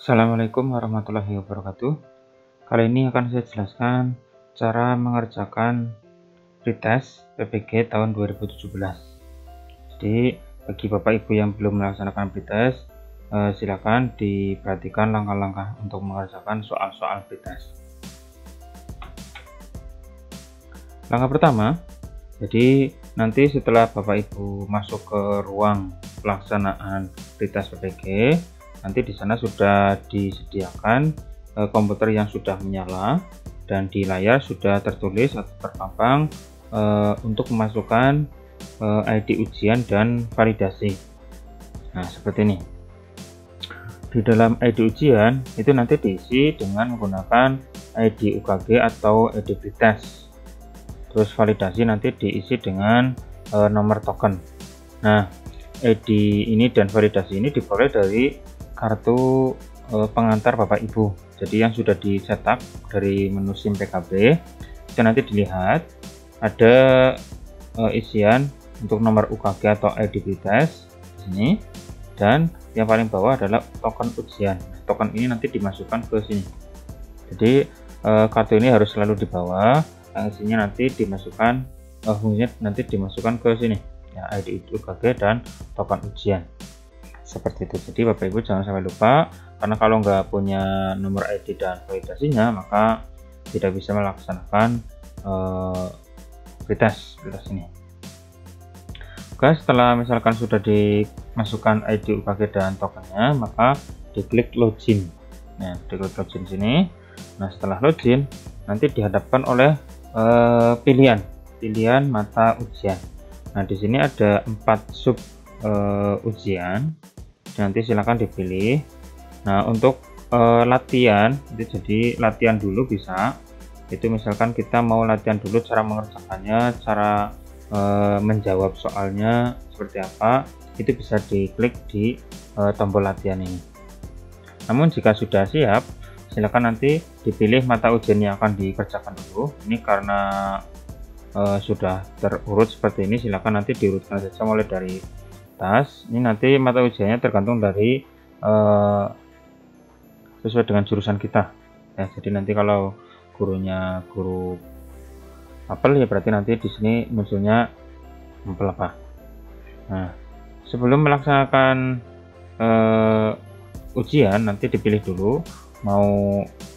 Assalamualaikum warahmatullahi wabarakatuh. Kali ini akan saya jelaskan cara mengerjakan pretest PPG tahun 2017. Jadi bagi Bapak Ibu yang belum melaksanakan pretest, silakan diperhatikan langkah-langkah untuk mengerjakan soal-soal pretest. Langkah pertama, jadi nanti setelah Bapak Ibu masuk ke ruang pelaksanaan pretest PPG, nanti di sana sudah disediakan komputer yang sudah menyala dan di layar sudah tertulis atau terpampang untuk memasukkan ID ujian dan validasi. Nah, seperti ini. Di dalam ID ujian itu nanti diisi dengan menggunakan ID UKG atau ID pretest. Terus validasi nanti diisi dengan nomor token. Nah, ID ini dan validasi ini diperoleh dari kartu pengantar Bapak Ibu. Jadi yang sudah dicetak dari menu SIM PKB itu nanti dilihat ada isian untuk nomor UKG atau ID pretest di sini, dan yang paling bawah adalah token ujian. Token ini nanti dimasukkan ke sini. Jadi kartu ini harus selalu dibawa, isinya nanti dimasukkan fungsinya nanti dimasukkan ke sini ya, ID UKG dan token ujian. Seperti itu. Jadi Bapak Ibu jangan sampai lupa, karena kalau nggak punya nomor ID dan validasinya maka tidak bisa melaksanakan pretest ini. Oke, setelah misalkan sudah dimasukkan ID UKG dan tokennya, maka diklik login. Nah, diklik login sini. Nah, setelah login nanti dihadapkan oleh pilihan mata ujian. Nah, di sini ada 4 sub ujian. Nanti silakan dipilih. Nah, untuk latihan itu jadi latihan dulu bisa, itu misalkan kita mau latihan dulu cara mengerjakannya, cara menjawab soalnya seperti apa, itu bisa diklik di tombol latihan ini. Namun jika sudah siap, silakan nanti dipilih mata ujian yang akan dikerjakan dulu. Ini karena sudah terurut seperti ini, silakan nanti diurutkan saja mulai dari tas. Ini nanti mata ujiannya tergantung dari sesuai dengan jurusan kita ya. Jadi nanti kalau gurunya guru apel ya berarti nanti di sini munculnya apel apa. Nah, sebelum melaksanakan ujian nanti dipilih dulu mau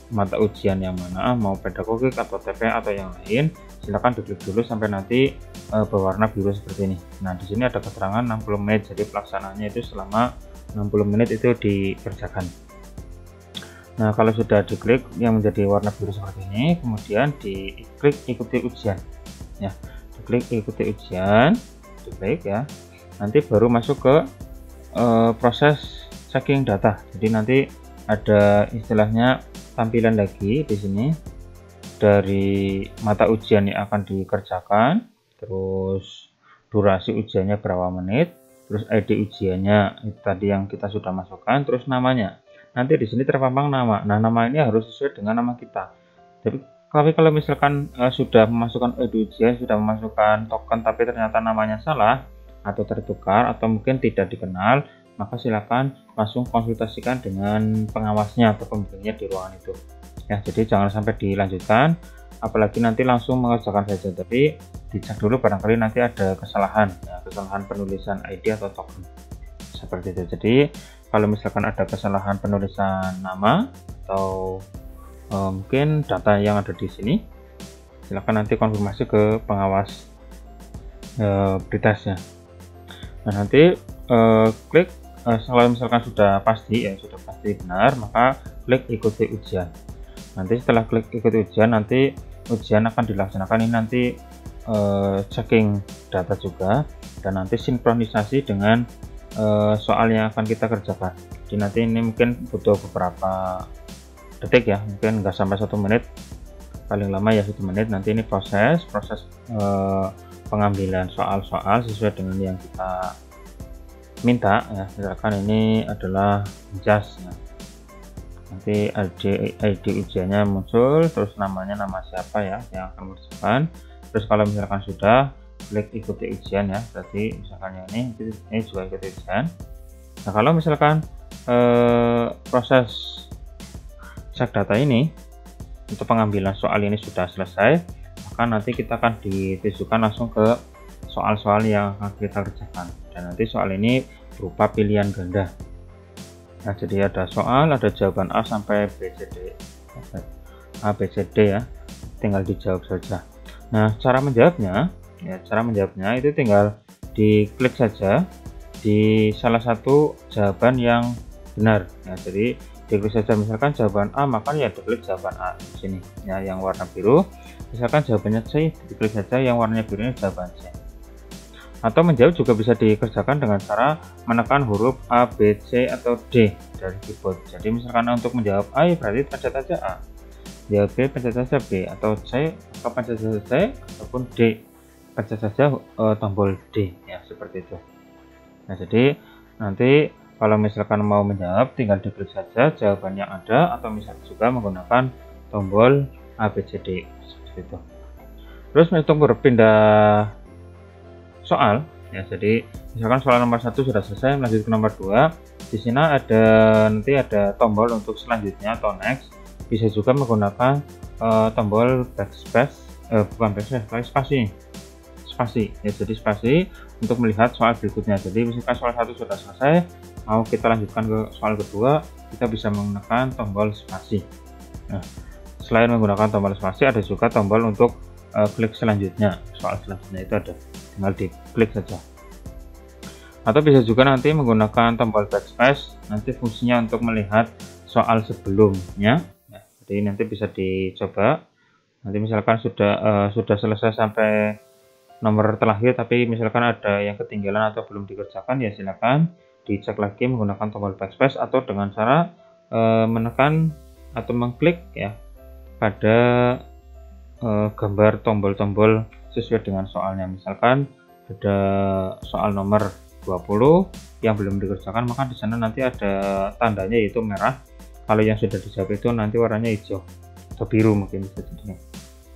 mata ujian yang mana, mau pedagogik atau TP atau yang lain. Silahkan diklik dulu sampai nanti berwarna biru seperti ini. Nah, di sini ada keterangan 60 menit, jadi pelaksanaannya itu selama 60 menit itu dikerjakan. Nah, kalau sudah diklik yang menjadi warna biru seperti ini, kemudian diklik ikuti ujian ya, diklik ikuti ujian, diklik ya, nanti baru masuk ke proses checking data. Jadi nanti ada istilahnya tampilan lagi di sini dari mata ujian yang akan dikerjakan, terus durasi ujiannya berapa menit, terus ID ujiannya itu tadi yang kita sudah masukkan, terus namanya. Nanti di sini terpampang nama. Nah, nama ini harus sesuai dengan nama kita. Tapi kalau misalkan sudah memasukkan ID ujian, sudah memasukkan token tapi ternyata namanya salah atau tertukar atau mungkin tidak dikenal, maka silakan langsung konsultasikan dengan pengawasnya atau pembimbingnya di ruangan itu ya. Jadi jangan sampai dilanjutkan, apalagi nanti langsung mengerjakan saja, tapi dicek dulu barangkali nanti ada kesalahan ya, kesalahan penulisan ID atau token seperti itu. Jadi kalau misalkan ada kesalahan penulisan nama atau mungkin data yang ada di sini, silakan nanti konfirmasi ke pengawas pretestnya. Nah, nanti klik kalau misalkan sudah pasti ya, sudah pasti benar, maka klik ikuti ujian. Nanti setelah klik ikuti ujian, nanti ujian akan dilaksanakan. Ini nanti checking data juga, dan nanti sinkronisasi dengan soal yang akan kita kerjakan. Jadi nanti ini mungkin butuh beberapa detik ya, mungkin nggak sampai 1 menit, paling lama ya 1 menit. Nanti ini proses pengambilan soal-soal sesuai dengan yang kita minta ya. Misalkan ini adalah jas ya. Nanti ID ujiannya muncul, terus namanya nama siapa ya yang akan mengerjakan. Terus kalau misalkan sudah, klik ikuti ujian ya. Berarti misalkan yang ini juga ikuti ujian. Nah, kalau misalkan proses cek data ini, untuk pengambilan soal ini sudah selesai, maka nanti kita akan ditujukan langsung ke soal-soal yang akan kita kerjakan, dan nanti soal ini berupa pilihan ganda. Nah, jadi ada soal, ada jawaban A sampai A, B, C, D ya, tinggal dijawab saja. Nah, cara menjawabnya itu tinggal diklik saja di salah satu jawaban yang benar ya. Jadi diklik saja, misalkan jawaban A, maka ya diklik jawaban A di sini ya, yang warna biru. Misalkan jawabannya C, diklik saja yang warnanya biru ini jawaban C. Atau menjawab juga bisa dikerjakan dengan cara menekan huruf A, B, C, atau D dari keyboard. Jadi misalkan untuk menjawab A, ya berarti pencet saja A, jawab B, pencet saja B, atau C, maka pencet saja C, ataupun D, pencet saja tombol D ya, seperti itu. Nah, jadi nanti kalau misalkan mau menjawab, tinggal diklik saja jawaban yang ada, atau misalkan juga menggunakan tombol A, B, C, D seperti itu. Terus untuk berpindah soal ya, jadi misalkan soal nomor 1 sudah selesai, lanjut ke nomor 2. Di sini nanti ada tombol untuk selanjutnya atau next. Bisa juga menggunakan tombol backspace, bukan backspace, spasi ya, jadi spasi untuk melihat soal berikutnya. Jadi misalkan soal 1 sudah selesai, mau kita lanjutkan ke soal kedua, kita bisa menggunakan tombol spasi. Nah, selain menggunakan tombol spasi, ada juga tombol untuk klik selanjutnya. Soal selanjutnya itu ada, tinggal diklik saja. Atau bisa juga nanti menggunakan tombol backspace, nanti fungsinya untuk melihat soal sebelumnya ya. Jadi nanti bisa dicoba. Nanti misalkan sudah selesai sampai nomor terakhir, tapi misalkan ada yang ketinggalan atau belum dikerjakan, ya silakan dicek lagi menggunakan tombol backspace, atau dengan cara menekan atau mengklik ya pada gambar tombol-tombol sesuai dengan soalnya. Misalkan ada soal nomor 20 yang belum dikerjakan, maka di sana nanti ada tandanya yaitu merah. Kalau yang sudah dijawab itu nanti warnanya hijau atau biru mungkin bisa jadi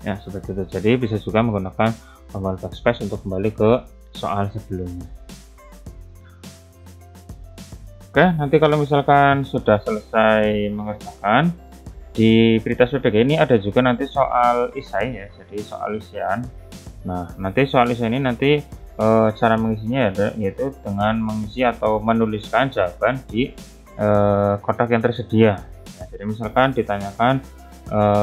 ya, seperti itu. Jadi bisa juga menggunakan tombol backspace untuk kembali ke soal sebelumnya. Oke, nanti kalau misalkan sudah selesai mengerjakan, di berita SPBG ini ada juga nanti soal isai ya, jadi soal isian. Nah, nanti soal isai ini nanti cara mengisinya yaitu dengan mengisi atau menuliskan jawaban di kotak yang tersedia. Nah, jadi misalkan ditanyakan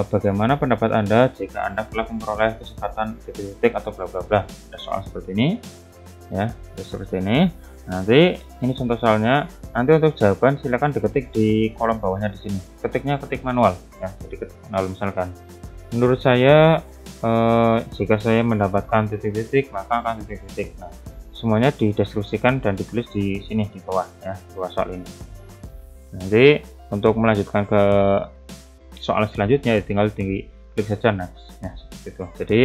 bagaimana pendapat Anda jika Anda telah memperoleh kesempatan titik atau bla bla bla. Ada soal seperti ini ya, seperti ini. Nanti ini contoh soalnya. Nanti untuk jawaban silakan diketik di kolom bawahnya di sini. Ketiknya ketik manual ya. Jadi ketik manual, misalkan menurut saya jika saya mendapatkan titik-titik maka akan titik-titik. Nah, semuanya dideskripsikan dan ditulis di sini di bawah ya, dua soal ini. Nanti untuk melanjutkan ke soal selanjutnya ya tinggal klik saja next ya, seperti itu. Jadi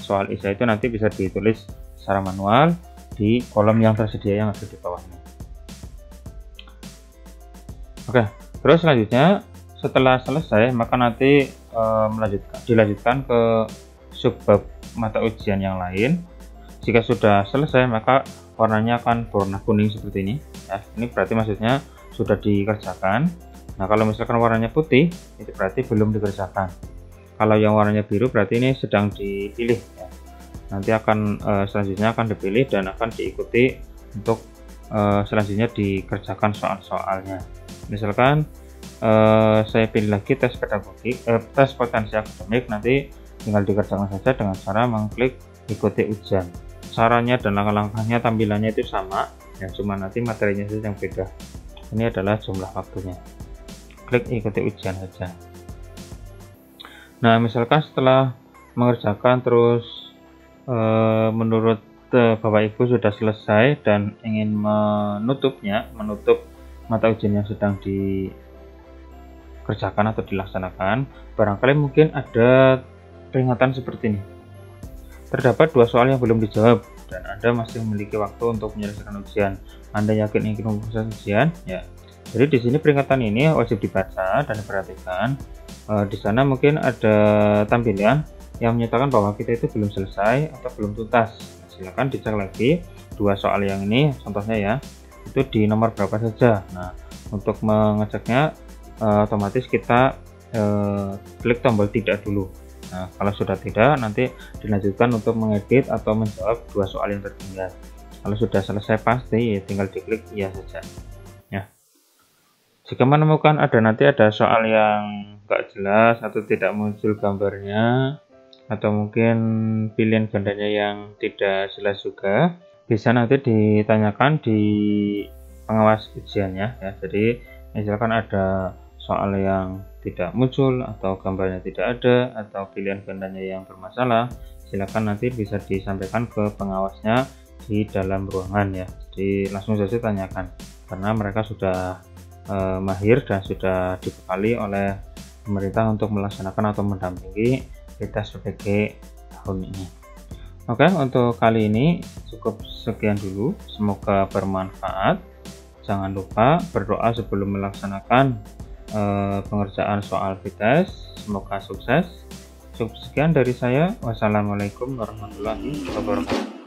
soal isai itu nanti bisa ditulis secara manual di kolom yang tersedia yang ada di bawahnya. Oke, terus selanjutnya setelah selesai maka nanti dilanjutkan ke subbab mata ujian yang lain. Jika sudah selesai maka warnanya akan berwarna kuning seperti ini ya. Ini berarti maksudnya sudah dikerjakan. Nah, kalau misalkan warnanya putih itu berarti belum dikerjakan. Kalau yang warnanya biru berarti ini sedang dipilih ya. Nanti akan selanjutnya akan dipilih dan akan diikuti untuk selanjutnya dikerjakan soal-soalnya. Misalkan saya pilih lagi tes pedagogik, tes potensi akademik, nanti tinggal dikerjakan saja dengan cara mengklik ikuti ujian. Caranya dan langkah-langkahnya tampilannya itu sama ya, cuma nanti materinya saja yang beda. Ini adalah jumlah waktunya. Klik ikuti ujian saja. Nah, misalkan setelah mengerjakan terus menurut Bapak Ibu sudah selesai dan ingin menutup mata ujian yang sedang dikerjakan atau dilaksanakan, barangkali mungkin ada peringatan seperti ini. Terdapat dua soal yang belum dijawab dan Anda masih memiliki waktu untuk menyelesaikan ujian. Anda yakin ingin menyelesaikan ujian? Ya. Jadi di sini peringatan ini wajib dibaca dan diperhatikan. Di sana mungkin ada tampilan yang menyatakan bahwa kita itu belum selesai atau belum tuntas. Nah, silakan dicek lagi dua soal yang ini, contohnya ya, itu di nomor berapa saja. Nah, untuk mengeceknya otomatis kita klik tombol tidak dulu. Nah, kalau sudah tidak, nanti dilanjutkan untuk mengedit atau menjawab 2 soal yang tertinggal. Kalau sudah selesai pasti, tinggal diklik iya saja. Ya. Jika menemukan nanti ada soal yang nggak jelas atau tidak muncul gambarnya, atau mungkin pilihan gandanya yang tidak jelas juga, bisa nanti ditanyakan di pengawas ujiannya ya. Jadi misalkan ada soal yang tidak muncul atau gambarnya tidak ada atau pilihan gandanya yang bermasalah, silakan nanti bisa disampaikan ke pengawasnya di dalam ruangan ya. Jadi langsung saja tanyakan, karena mereka sudah mahir dan sudah dibekali oleh pemerintah untuk melaksanakan atau mendampingi tes PPG tahun ini. Oke, untuk kali ini cukup sekian dulu, semoga bermanfaat. Jangan lupa berdoa sebelum melaksanakan pengerjaan soal tes. Semoga sukses. Cukup sekian dari saya. Wassalamualaikum warahmatullahi wabarakatuh.